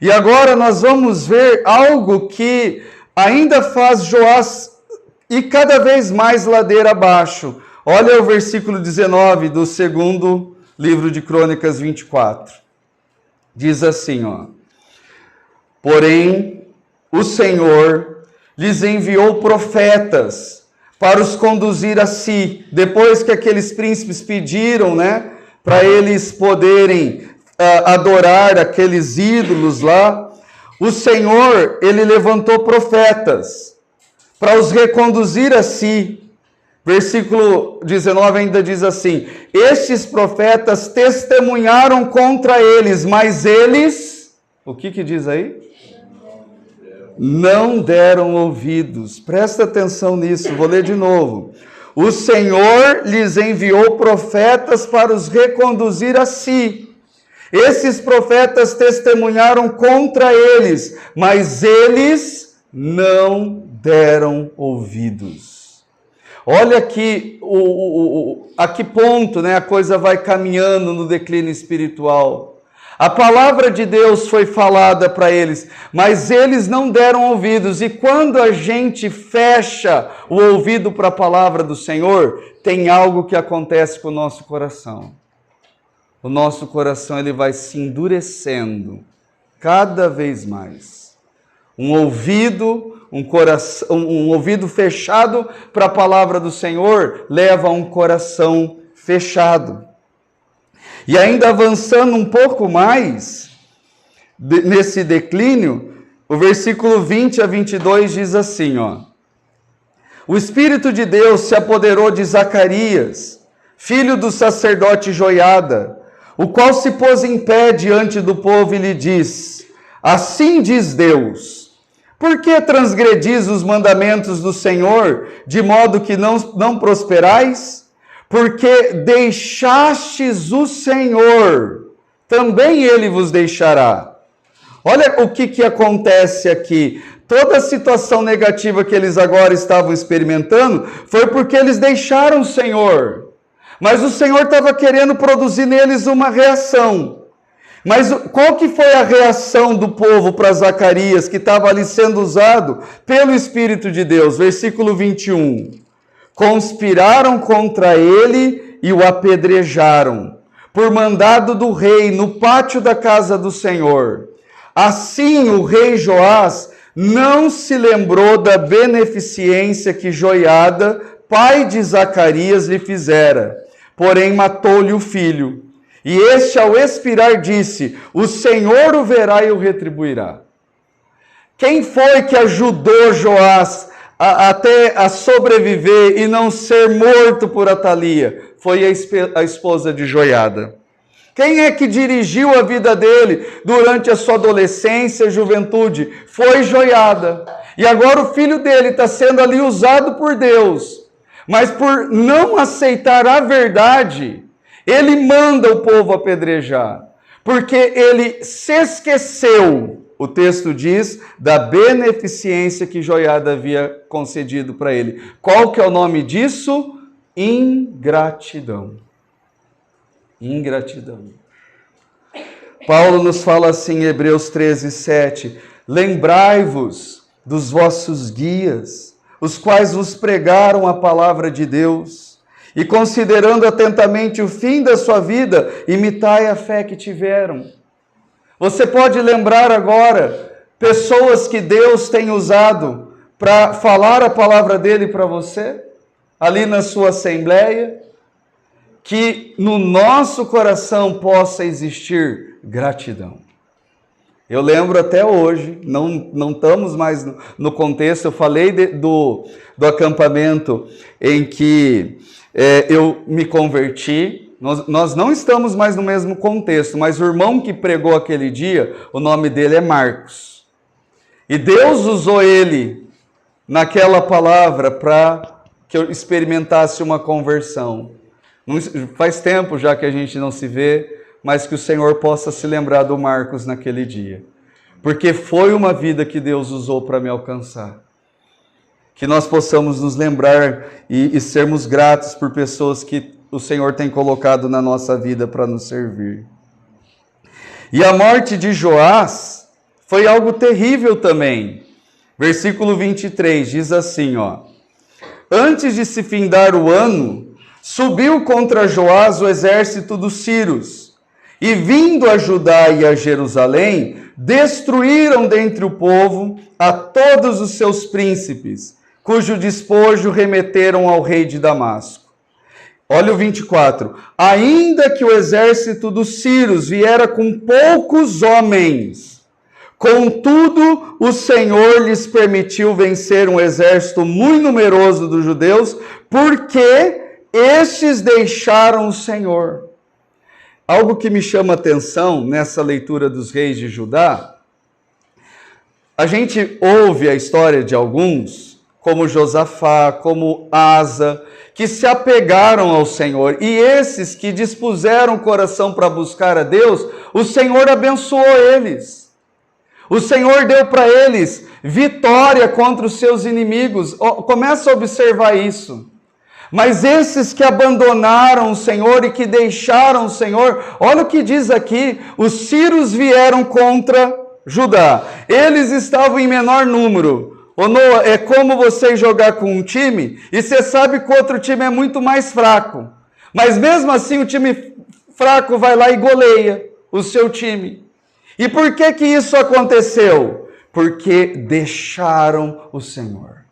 e agora nós vamos ver algo que ainda faz Joás ir cada vez mais ladeira abaixo. Olha o versículo 19 do segundo livro de Crônicas 24. Diz assim, porém, o Senhor lhes enviou profetas para os conduzir a si. Depois que aqueles príncipes pediram, né, para eles poderem adorar aqueles ídolos lá, o Senhor, ele levantou profetas para os reconduzir a si. Versículo 19 ainda diz assim, estes profetas testemunharam contra eles, mas eles, o que diz aí? Não deram ouvidos. Presta atenção nisso, vou ler de novo. O Senhor lhes enviou profetas para os reconduzir a si. Esses profetas testemunharam contra eles, mas eles não deram ouvidos. Olha aqui a que ponto, né, a coisa vai caminhando no declínio espiritual. A palavra de Deus foi falada para eles, mas eles não deram ouvidos. E quando a gente fecha o ouvido para a palavra do Senhor, tem algo que acontece com o nosso coração. O nosso coração ele vai se endurecendo cada vez mais. Um ouvido fechado para a palavra do Senhor leva a um coração fechado. E ainda avançando um pouco mais nesse declínio, o versículo 20 a 22 diz assim, o Espírito de Deus se apoderou de Zacarias, filho do sacerdote Joiada, o qual se pôs em pé diante do povo e lhe diz, assim diz Deus, por que transgredis os mandamentos do Senhor, de modo que não prosperais? Porque deixastes o Senhor, também Ele vos deixará. Olha o que acontece aqui. Toda a situação negativa que eles agora estavam experimentando foi porque eles deixaram o Senhor. Mas o Senhor estava querendo produzir neles uma reação. Mas qual que foi a reação do povo para Zacarias, que estava ali sendo usado pelo Espírito de Deus? Versículo 21. Conspiraram contra ele e o apedrejaram, por mandado do rei, no pátio da casa do Senhor. Assim o rei Joás não se lembrou da beneficência que Joiada, pai de Zacarias, lhe fizera, porém matou-lhe o filho. E este, ao expirar, disse, o Senhor o verá e o retribuirá. Quem foi que ajudou Joás até a sobreviver e não ser morto por Atalia? Foi a esposa de Joiada. Quem é que dirigiu a vida dele durante a sua adolescência e juventude? Foi Joiada. E agora o filho dele está sendo ali usado por Deus. Mas por não aceitar a verdade, ele manda o povo apedrejar. Porque ele se esqueceu, o texto diz, da beneficência que Joiada havia concedido para ele. Qual que é o nome disso? Ingratidão. Ingratidão. Paulo nos fala assim em Hebreus 13:7, lembrai-vos dos vossos guias, os quais vos pregaram a palavra de Deus, e considerando atentamente o fim da sua vida, imitai a fé que tiveram. Você pode lembrar agora pessoas que Deus tem usado para falar a palavra dele para você, ali na sua assembleia, que no nosso coração possa existir gratidão. Eu lembro até hoje, não estamos mais no contexto, eu falei do acampamento em que eu me converti. Nós não estamos mais no mesmo contexto, mas o irmão que pregou aquele dia, o nome dele é Marcos. E Deus usou ele naquela palavra para que eu experimentasse uma conversão. Faz tempo já que a gente não se vê, mas que o Senhor possa se lembrar do Marcos naquele dia. Porque foi uma vida que Deus usou para me alcançar. Que nós possamos nos lembrar e sermos gratos por pessoas que o Senhor tem colocado na nossa vida para nos servir. E a morte de Joás foi algo terrível também. Versículo 23 diz assim, ó: antes de se findar o ano, subiu contra Joás o exército dos sírios, e vindo a Judá e a Jerusalém, destruíram dentre o povo a todos os seus príncipes, cujo despojo remeteram ao rei de Damasco. Olha o 24. Ainda que o exército dos sírios viera com poucos homens, contudo o Senhor lhes permitiu vencer um exército muito numeroso dos judeus, porque estes deixaram o Senhor. Algo que me chama a atenção nessa leitura dos reis de Judá, a gente ouve a história de alguns, como Josafá, como Asa, que se apegaram ao Senhor, e esses que dispuseram o coração para buscar a Deus, o Senhor abençoou eles. O Senhor deu para eles vitória contra os seus inimigos. Começa a observar isso. Mas esses que abandonaram o Senhor e que deixaram o Senhor, olha o que diz aqui: os sírios vieram contra Judá. Eles estavam em menor número. Ô Noah, é como você jogar com um time e você sabe que o outro time é muito mais fraco. Mas mesmo assim o time fraco vai lá e goleia o seu time. E por que que isso aconteceu? Porque deixaram o Senhor.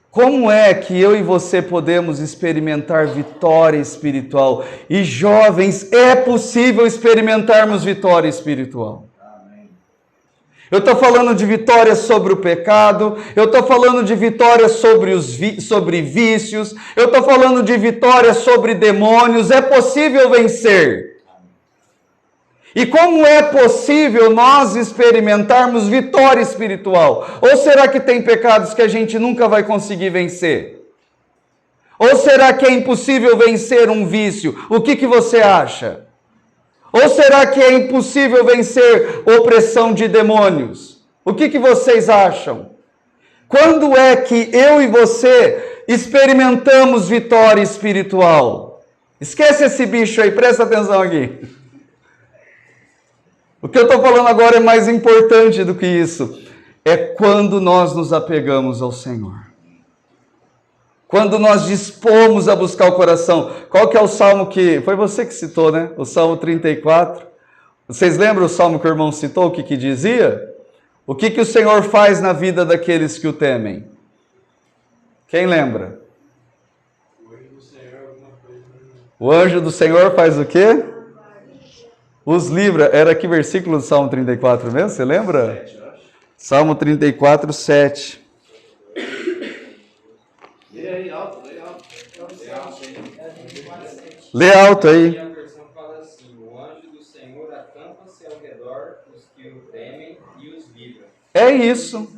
Como é que eu e você podemos experimentar vitória espiritual? E jovens, é possível experimentarmos vitória espiritual. Eu estou falando de vitória sobre o pecado, eu estou falando de vitória sobre vícios, eu estou falando de vitória sobre demônios. É possível vencer. E como é possível nós experimentarmos vitória espiritual? Ou será que tem pecados que a gente nunca vai conseguir vencer? Ou será que é impossível vencer um vício? O que você acha? Ou será que é impossível vencer opressão de demônios? O que vocês acham? Quando é que eu e você experimentamos vitória espiritual? Esquece esse bicho aí, presta atenção aqui. O que eu estou falando agora é mais importante do que isso. É quando nós nos apegamos ao Senhor. Quando nós dispomos a buscar o coração. Qual que é o salmo que... Foi você que citou, né? O Salmo 34. Vocês lembram o salmo que o irmão citou? O que dizia? O que o Senhor faz na vida daqueles que o temem? Quem lembra? O anjo do Senhor faz o quê? Os livra. Era que versículo do Salmo 34 mesmo? Você lembra? 7, eu acho. Salmo 34, 7. Lê aí, alto, lê alto. Lê alto aí. A versão fala assim: o anjo do Senhor acampa-se ao redor dos que o temem e os livra. É isso.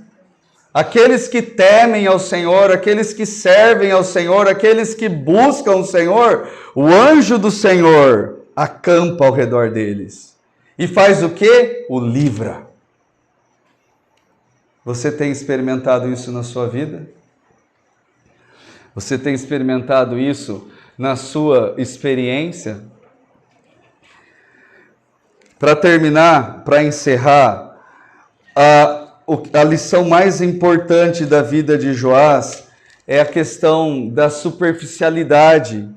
Aqueles que temem ao Senhor, aqueles que servem ao Senhor, aqueles que buscam o Senhor, o anjo do Senhor acampa ao redor deles. E faz o quê? O livra. Você tem experimentado isso na sua vida? Você tem experimentado isso na sua experiência? Para terminar, para encerrar, a lição mais importante da vida de Joás é a questão da superficialidade.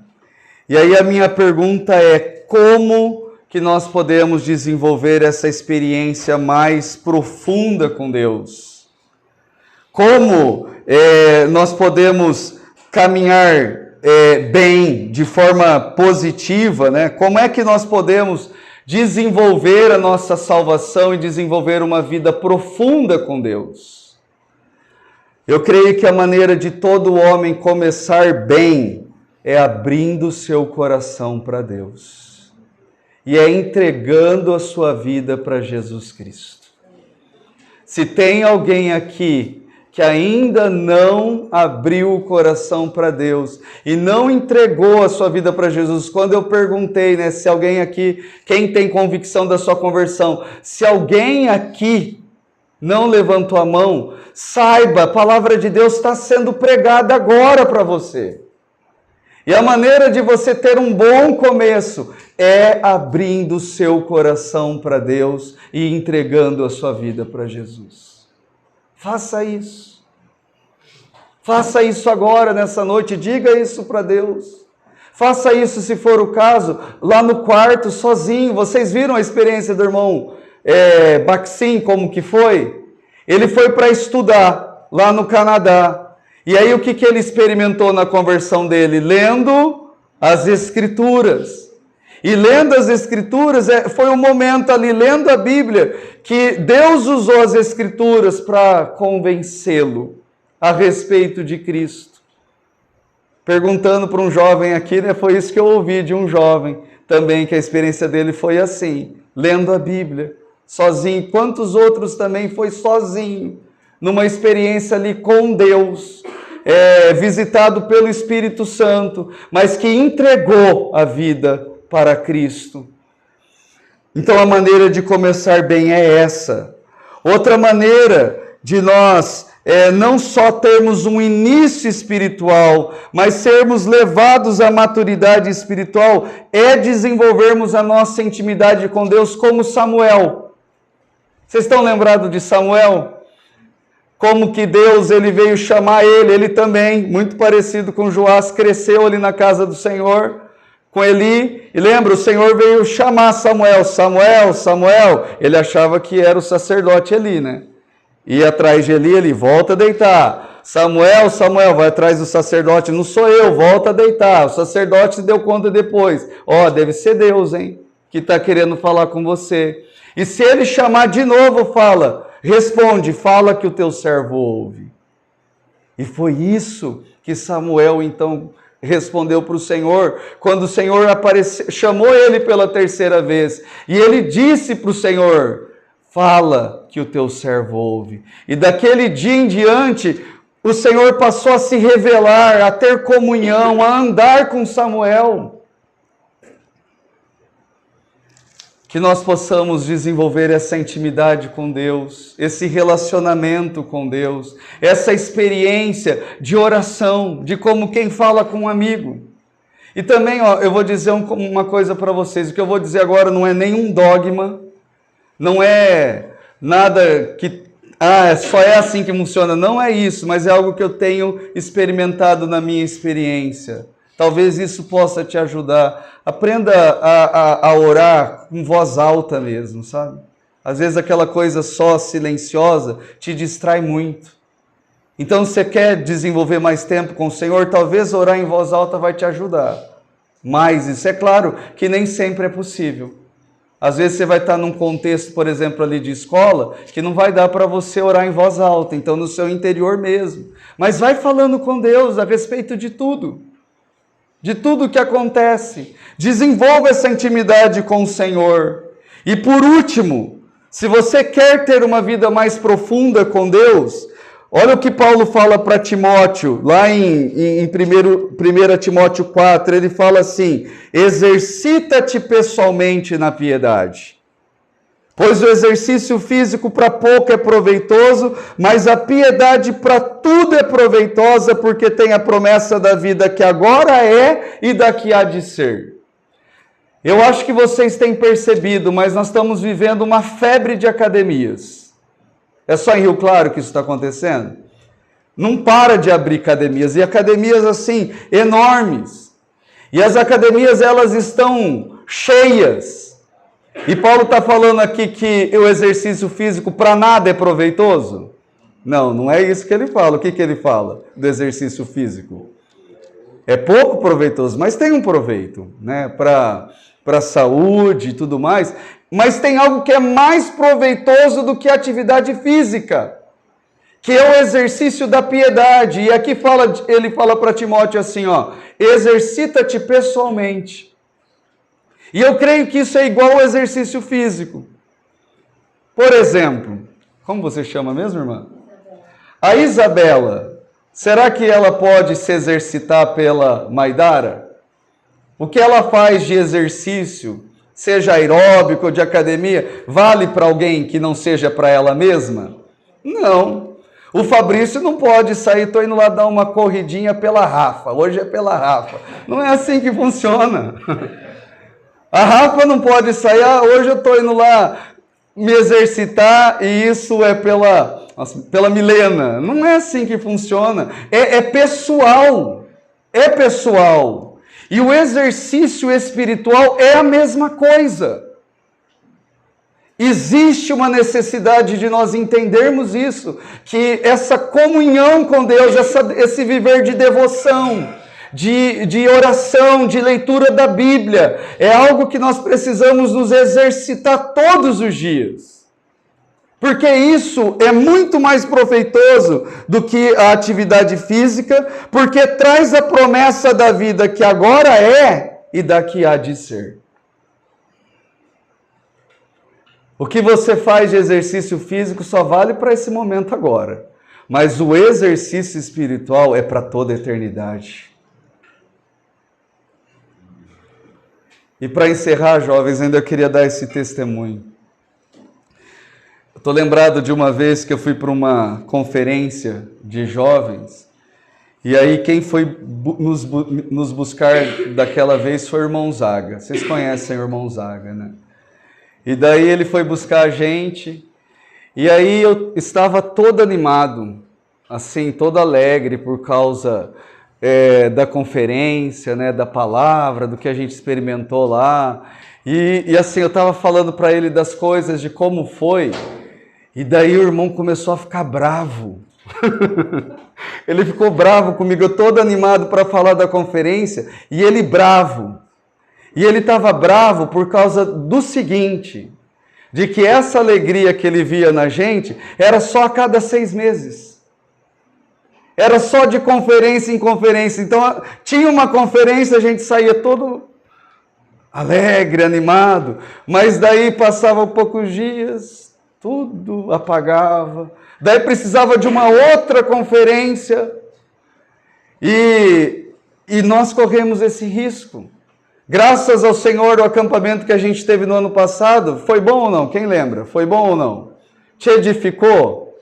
E aí a minha pergunta é: como que nós podemos desenvolver essa experiência mais profunda com Deus? Como nós podemos caminhar bem, de forma positiva, né? Como é que nós podemos desenvolver a nossa salvação e desenvolver uma vida profunda com Deus? Eu creio que a maneira de todo homem começar bem é abrindo seu coração para Deus e é entregando a sua vida para Jesus Cristo. Se tem alguém aqui que ainda não abriu o coração para Deus e não entregou a sua vida para Jesus, quando eu perguntei, né, se alguém aqui, quem tem convicção da sua conversão, se alguém aqui não levantou a mão, saiba, a palavra de Deus está sendo pregada agora para você. E a maneira de você ter um bom começo é abrindo o seu coração para Deus e entregando a sua vida para Jesus. Faça isso. Faça isso agora, nessa noite. Diga isso para Deus. Faça isso, se for o caso, lá no quarto, sozinho. Vocês viram a experiência do irmão Baxim, como que foi? Ele foi para estudar lá no Canadá. E aí o que ele experimentou na conversão dele? Lendo as Escrituras. E lendo as Escrituras, foi um momento ali, lendo a Bíblia, que Deus usou as Escrituras para convencê-lo a respeito de Cristo. Perguntando para um jovem aqui, né, foi isso que eu ouvi de um jovem também, que a experiência dele foi assim, lendo a Bíblia, sozinho. Quantos outros também foi sozinho, numa experiência ali com Deus, visitado pelo Espírito Santo, mas que entregou a vida para Cristo. Então a maneira de começar bem é essa. Outra maneira de nós não só termos um início espiritual, mas sermos levados à maturidade espiritual, é desenvolvermos a nossa intimidade com Deus como Samuel. Vocês estão lembrados de Samuel? Como que Deus ele veio chamar ele também, muito parecido com Joás, cresceu ali na casa do Senhor, com Eli, e lembra, o Senhor veio chamar Samuel, Samuel, Samuel, ele achava que era o sacerdote Eli, né? Ia atrás de Eli, ele volta a deitar, Samuel, Samuel, vai atrás do sacerdote, não sou eu, volta a deitar, o sacerdote se deu conta depois, deve ser Deus, hein, que está querendo falar com você, e se ele chamar de novo, responde, fala que o teu servo ouve. E foi isso que Samuel então respondeu para o Senhor, quando o Senhor chamou ele pela terceira vez, e ele disse para o Senhor, fala que o teu servo ouve. E daquele dia em diante, o Senhor passou a se revelar, a ter comunhão, a andar com Samuel. Que nós possamos desenvolver essa intimidade com Deus, esse relacionamento com Deus, essa experiência de oração, de como quem fala com um amigo. E também, eu vou dizer uma coisa para vocês, o que eu vou dizer agora não é nenhum dogma, não é nada que, só é assim que funciona, não é isso, mas é algo que eu tenho experimentado na minha experiência. Talvez isso possa te ajudar. Aprenda a orar com voz alta mesmo, sabe? Às vezes aquela coisa só silenciosa te distrai muito. Então, se você quer desenvolver mais tempo com o Senhor, talvez orar em voz alta vai te ajudar. Mas isso é claro que nem sempre é possível. Às vezes você vai estar num contexto, por exemplo, ali de escola, que não vai dar para você orar em voz alta, então no seu interior mesmo. Mas vai falando com Deus a respeito de tudo que acontece. Desenvolva essa intimidade com o Senhor. E por último, se você quer ter uma vida mais profunda com Deus, olha o que Paulo fala para Timóteo, lá em 1 Timóteo 4, ele fala assim, exercita-te pessoalmente na piedade. Pois o exercício físico para pouco é proveitoso, mas a piedade para tudo é proveitosa, porque tem a promessa da vida que agora é e da que há de ser. Eu acho que vocês têm percebido, mas nós estamos vivendo uma febre de academias. É só em Rio Claro que isso está acontecendo? Não para de abrir academias, e academias assim, enormes. E as academias, elas estão cheias. E Paulo está falando aqui que o exercício físico para nada é proveitoso? Não, não é isso que ele fala. O que ele fala do exercício físico? É pouco proveitoso, mas tem um proveito, né? Para a saúde e tudo mais. Mas tem algo que é mais proveitoso do que a atividade física, que é o exercício da piedade. E aqui ele fala para Timóteo assim, ó, exercita-te pessoalmente. E eu creio que isso é igual ao exercício físico. Por exemplo, como você chama mesmo, irmã? A Isabela, será que ela pode se exercitar pela Maidara? O que ela faz de exercício, seja aeróbico ou de academia, vale para alguém que não seja para ela mesma? Não. O Fabrício não pode sair, estou indo lá dar uma corridinha pela Rafa, hoje é pela Rafa. Não é assim que funciona. A Rafa não pode sair, hoje eu estou indo lá me exercitar e isso é pela Milena. Não é assim que funciona. É pessoal. É pessoal. E o exercício espiritual é a mesma coisa. Existe uma necessidade de nós entendermos isso, que essa comunhão com Deus, esse viver de devoção, de oração, de leitura da Bíblia, é algo que nós precisamos nos exercitar todos os dias. Porque isso é muito mais proveitoso do que a atividade física, porque traz a promessa da vida que agora é e da que há de ser. O que você faz de exercício físico só vale para esse momento agora. Mas o exercício espiritual é para toda a eternidade. E para encerrar, jovens, ainda eu queria dar esse testemunho. Eu estou lembrado de uma vez que eu fui para uma conferência de jovens, e aí quem foi nos buscar daquela vez foi o irmão Zaga. Vocês conhecem o irmão Zaga, né? E daí ele foi buscar a gente, e aí eu estava todo animado, assim, todo alegre por causa da conferência, né, da palavra, do que a gente experimentou lá. E assim, eu estava falando para ele das coisas, de como foi, e daí o irmão começou a ficar bravo. Ele ficou bravo comigo, eu todo animado para falar da conferência, e ele bravo. E ele estava bravo por causa do seguinte, de que essa alegria que ele via na gente era só a cada 6 meses. Era só de conferência em conferência. Então, tinha uma conferência, a gente saía todo alegre, animado, mas daí passava poucos dias, tudo apagava. Daí precisava de uma outra conferência e nós corremos esse risco. Graças ao Senhor, o acampamento que a gente teve no ano passado, foi bom ou não? Quem lembra? Foi bom ou não? Te edificou?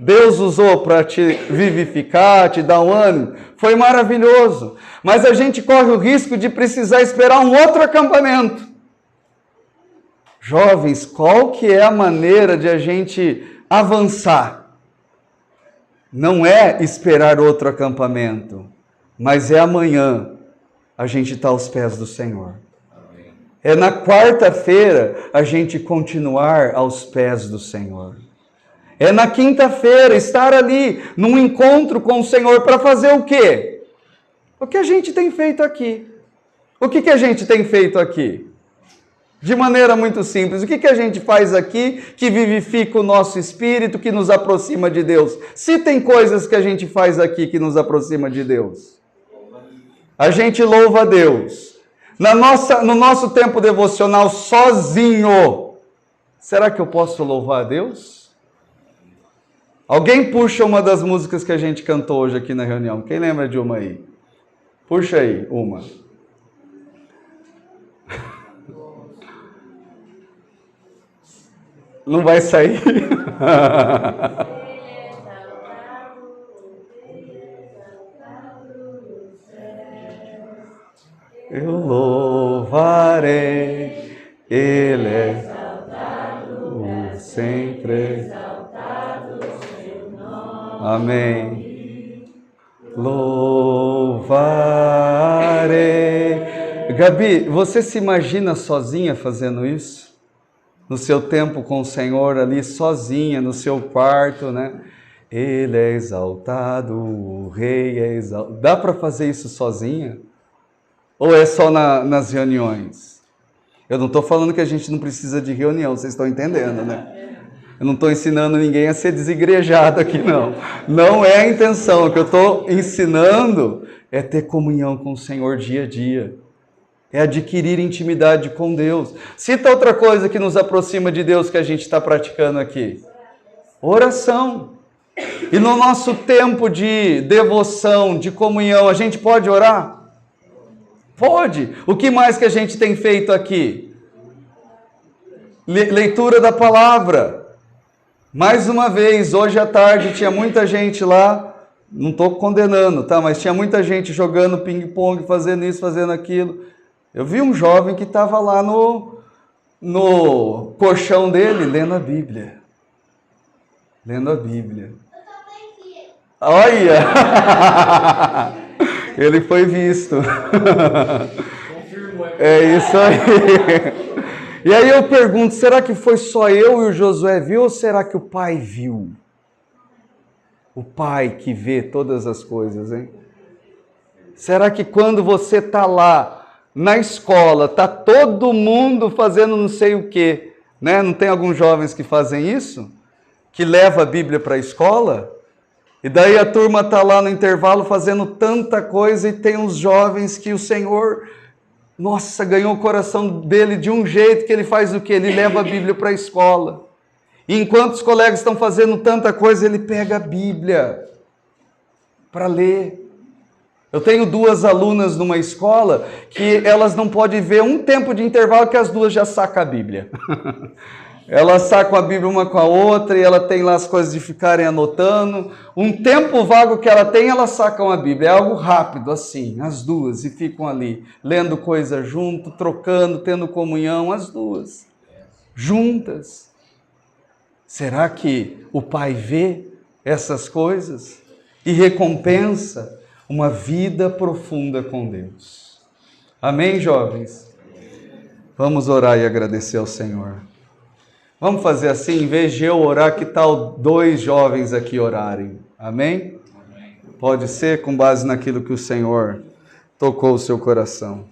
Deus usou para te vivificar, te dar um ânimo? Foi maravilhoso. Mas a gente corre o risco de precisar esperar um outro acampamento. Jovens, qual que é a maneira de a gente avançar? Não é esperar outro acampamento, mas é amanhã. A gente está aos pés do Senhor. Amém. É na quarta-feira a gente continuar aos pés do Senhor. É na quinta-feira estar ali num encontro com o Senhor para fazer o quê? O que a gente tem feito aqui. O que a gente tem feito aqui? De maneira muito simples, o que a gente faz aqui que vivifica o nosso espírito, que nos aproxima de Deus? Se tem coisas que a gente faz aqui que nos aproxima de Deus. A gente louva a Deus. No nosso tempo devocional sozinho, será que eu posso louvar a Deus? Alguém puxa uma das músicas que a gente cantou hoje aqui na reunião. Quem lembra de uma aí? Puxa aí, uma. Não vai sair? Eu louvarei, Ele é exaltado, sempre exaltado seu nome. Amém. louvarei. Gabi, você se imagina sozinha fazendo isso? No seu tempo com o Senhor ali, sozinha, no seu quarto, né? Ele é exaltado, o Rei é exaltado. Dá para fazer isso sozinha? Ou é só nas reuniões? Eu não estou falando que a gente não precisa de reunião, vocês estão entendendo, né? Eu não estou ensinando ninguém a ser desigrejado aqui, não. Não é a intenção. O que eu estou ensinando é ter comunhão com o Senhor dia a dia. É adquirir intimidade com Deus. Cita outra coisa que nos aproxima de Deus que a gente está praticando aqui. Oração. E no nosso tempo de devoção, de comunhão, a gente pode orar? Pode. O que mais que a gente tem feito aqui? Leitura da palavra. Mais uma vez, hoje à tarde tinha muita gente lá, não estou condenando, tá? Mas tinha muita gente jogando ping-pong, fazendo isso, fazendo aquilo. Eu vi um jovem que estava lá no colchão dele, lendo a Bíblia. Lendo a Bíblia. Olha! Ele foi visto. É isso aí. E aí eu pergunto, será que foi só eu e o Josué viu ou será que o Pai viu? O Pai que vê todas as coisas, hein? Será que quando você está lá na escola, está todo mundo fazendo não sei o quê, né? Não tem alguns jovens que fazem isso? Que leva a Bíblia para a escola? E daí a turma está lá no intervalo fazendo tanta coisa e tem uns jovens que o Senhor, nossa, ganhou o coração dele de um jeito que ele faz o quê? Ele leva a Bíblia para a escola. E enquanto os colegas estão fazendo tanta coisa, ele pega a Bíblia para ler. Eu tenho 2 alunas numa escola que elas não podem ver um tempo de intervalo que as duas já sacam a Bíblia. Elas sacam a Bíblia uma com a outra e ela tem lá as coisas de ficarem anotando. Um tempo vago que ela tem, elas sacam a Bíblia. É algo rápido assim, as duas, e ficam ali, lendo coisa junto, trocando, tendo comunhão, as duas, juntas. Será que o Pai vê essas coisas e recompensa uma vida profunda com Deus? Amém, jovens? Vamos orar e agradecer ao Senhor. Vamos fazer assim, em vez de eu orar, que tal 2 jovens aqui orarem? Amém? Pode ser com base naquilo que o Senhor tocou o seu coração.